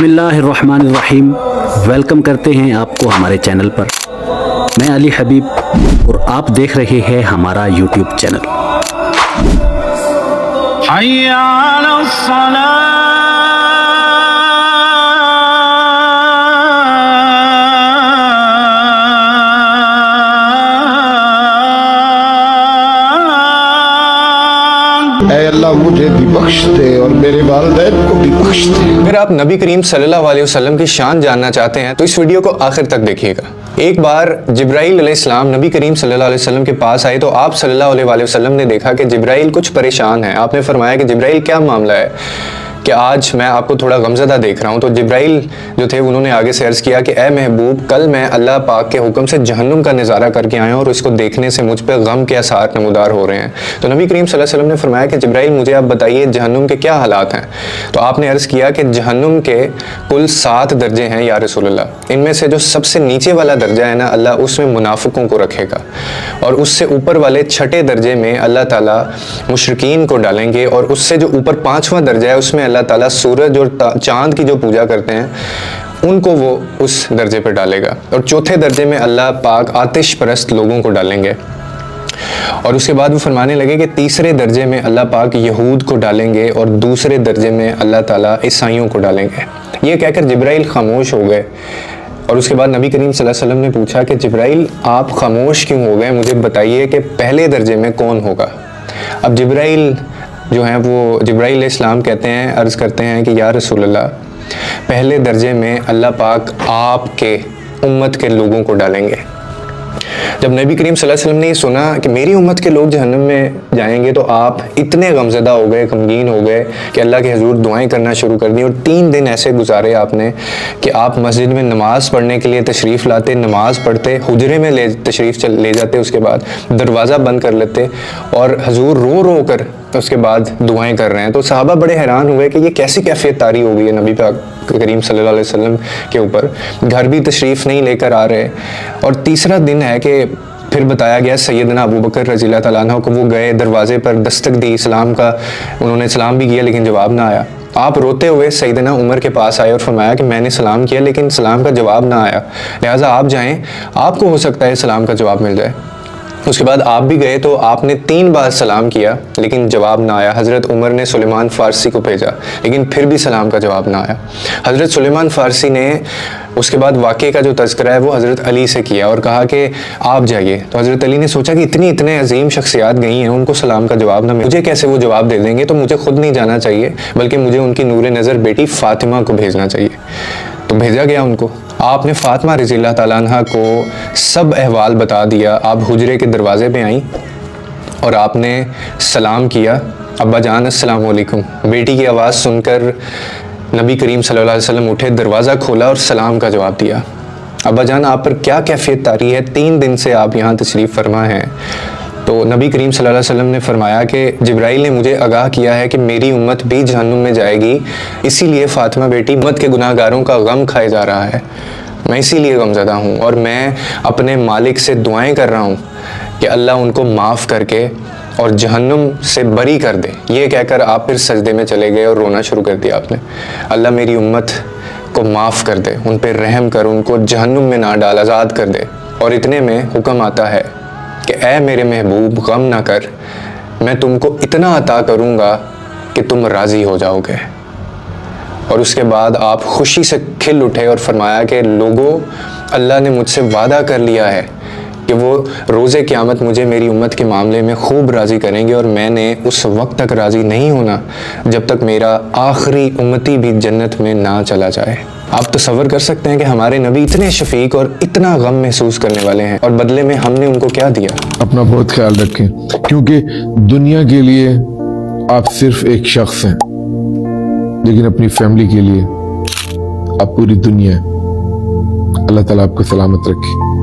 बिस्मिल्लाहिर्रहमानिर्रहीम। वेलकम करते हैं आपको हमारे चैनल पर। मैं अली हबीब और आप देख रहे हैं हमारा यूट्यूब चैनल। हय्या अलस्सलाह। ऐ अल्लाह मुझे भी बख्श दे और मेरे वालिदैन को भी बख्श दे। अगर आप नबी करीम सल्लल्लाहु अलैहि वसल्लम की शान जानना चाहते हैं तो इस वीडियो को आखिर तक देखिएगा। एक बार जिब्राइल अलैहिस्सलाम नबी करीम सल्लल्लाहु अलैहि वसल्लम के पास आए तो आप सल्लल्लाहु अलैहि वसल्लम ने देखा कि जिब्राइल कुछ परेशान है। आपने फरमाया कि जिब्राइल क्या मामला है कि आज मैं आपको थोड़ा गमज़दा देख रहा हूँ। तो जिब्राइल जो थे उन्होंने आगे से अर्ज़ किया कि ए महबूब, कल मैं अल्लाह पाक के हुक्म से जहन्नुम का नज़ारा करके आया हूँ और इसको देखने से मुझ पर गम के आसार नमूदार हो रहे हैं। तो नबी करीम सल्लल्लाहु अलैहि वसल्लम ने फरमाया कि जिब्राइल मुझे आप बताइए जहन्नुम के क्या हालात हैं। तो आपने अर्ज़ किया कि जहन्नुम के कुल 7 दर्जे हैं या रसूलल्लाह। इनमें से जो सबसे नीचे वाला दर्जा है ना, अल्लाह उसमें मुनाफिकों को रखेगा और उससे ऊपर वाले 6ठे दर्जे में अल्लाह ताला मुशरिकीन को डालेंगे और उससे जो ऊपर 5वां दर्जा है उसमें अल्लाह ताला सूरज और चांद की जो पूजा करते हैं उनको वो उस दर्जे पर डालेगा। और चौथे दर्जे में अल्लाह पाक आतिश परस्त लोगों को डालेंगे। और उसके बाद वो फरमाने लगे कि तीसरे दर्जे में अल्लाह पाक यहूद को डालेंगे और दूसरे दर्जे में अल्लाह ताला ईसाइयों को डालेंगे। ये कहकर जिब्राइल खामोश हो गए। और उसके बाद नबी करीम सल्लल्लाहु अलैहि वसल्लम ने पूछा कि जिब्राइल आप खामोश क्यों हो गए, मुझे बताइए कि पहले दर्जे में कौन होगा। अब जिब्राइल जो हैं वो जिब्राइल अलैहिस्सलाम कहते हैं, अर्ज़ करते हैं कि या रसूलल्लाह, पहले दर्जे में अल्लाह पाक आपके उम्मत के लोगों को डालेंगे। जब नबी करीम सल्लल्लाहु अलैहि वसल्लम ने सुना कि मेरी उम्मत के लोग जहन्नम में जाएंगे तो आप इतने गमज़दा हो गए, गमगीन हो गए कि अल्लाह के हुज़ूर दुआएं करना शुरू कर दी। और 3 दिन ऐसे गुजारे आपने कि आप मस्जिद में नमाज़ पढ़ने के लिए तशरीफ़ लाते, नमाज़ पढ़ते, हुजरे में तशरीफ़ ले जाते, उसके बाद दरवाज़ा बंद कर लेते और हुज़ूर रो रो कर उसके बाद दुआएं कर रहे हैं। तो सहाबा बड़े हैरान हुए कि ये कैसी कैफियत तारी हो गई है नबी पाक करीम सल्लल्लाहु अलैहि वसल्लम के ऊपर, घर भी तशरीफ़ नहीं लेकर आ रहे। और तीसरा दिन है कि फिर बताया गया सैयदना अबू बकर रज़ियल्लाहु तआला अन्हु को, वो गए दरवाज़े पर दस्तक दी, इस्लाम का उन्होंने सलाम भी किया लेकिन जवाब ना आया। आप रोते हुए सैयदना उमर के पास आए और फरमाया कि मैंने सलाम किया लेकिन सलाम का जवाब ना आया, लिहाजा आप जाएँ, आपको हो सकता है सलाम का जवाब मिल जाए। उसके बाद आप भी गए तो आपने 3 बार सलाम किया लेकिन जवाब ना आया। हज़रत उमर ने सुलेमान फ़ारसी को भेजा लेकिन फिर भी सलाम का जवाब ना आया। हज़रत सुलेमान फ़ारसी ने उसके बाद वाक़े का जो तज़किरा है वो हज़रत अली से किया और कहा कि आप जाइए। तो हज़रत अली ने सोचा कि इतने अजीम शख्सियात गई हैं, उनको सलाम का जवाब ना मिले, मुझे कैसे वो जवाब दे देंगे, तो मुझे खुद नहीं जाना चाहिए बल्कि मुझे उनकी नूर नज़र बेटी फ़ातिमा को भेजना चाहिए। तो भेजा गया उनको। आपने फ़ातिमा रज़ियल्लाहु तआला अन्हा को सब अहवाल बता दिया। आप हुजरे के दरवाज़े पे आईं और आपने सलाम किया, अब्बा जान अस्सलाम वालेकुम। बेटी की आवाज़ सुनकर नबी करीम सल्लल्लाहु अलैहि वसल्लम उठे, दरवाज़ा खोला और सलाम का जवाब दिया। अब्बा जान आप पर क्या कैफियत तारी है, 3 दिन से आप यहाँ तशरीफ़ फरमा हैं। तो नबी करीम सल्लल्लाहु अलैहि वसल्लम ने फरमाया कि जिब्राइल ने मुझे आगाह किया है कि मेरी उम्मत भी जहन्नुम में जाएगी, इसीलिए फ़ातिमा बेटी उम्मत के गुनाहगारों का गम खाए जा रहा है, मैं इसीलिए गमज़दा हूँ और मैं अपने मालिक से दुआएं कर रहा हूँ कि अल्लाह उनको माफ़ करके और जहन्नुम से बरी कर दे। ये कहकर आप फिर सजदे में चले गए और रोना शुरू कर दिया आपने। अल्लाह मेरी उम्मत को माफ़ कर दे, उन पर रहम कर, उनको जहन्नुम में ना डाल, आज़ाद कर दे। और इतने में हुक्म आता है कि ऐ मेरे महबूब गम ना कर, मैं तुमको इतना अता करूँगा कि तुम राज़ी हो जाओगे। और उसके बाद आप खुशी से खिल उठे और फरमाया कि लोगों, अल्लाह ने मुझसे वादा कर लिया है कि वो रोज़े क़यामत मुझे मेरी उम्मत के मामले में खूब राज़ी करेंगे और मैंने उस वक्त तक राज़ी नहीं होना जब तक मेरा आखिरी उम्मती भी जन्नत में ना चला जाए। आप तसव्वुर कर सकते हैं कि हमारे नबी इतने शफीक और इतना गम महसूस करने वाले हैं और बदले में हमने उनको क्या दिया। अपना बहुत ख्याल रखें क्योंकि दुनिया के लिए आप सिर्फ एक शख्स हैं लेकिन अपनी फैमिली के लिए आप पूरी दुनिया हैं। अल्लाह ताला आपको सलामत रखे।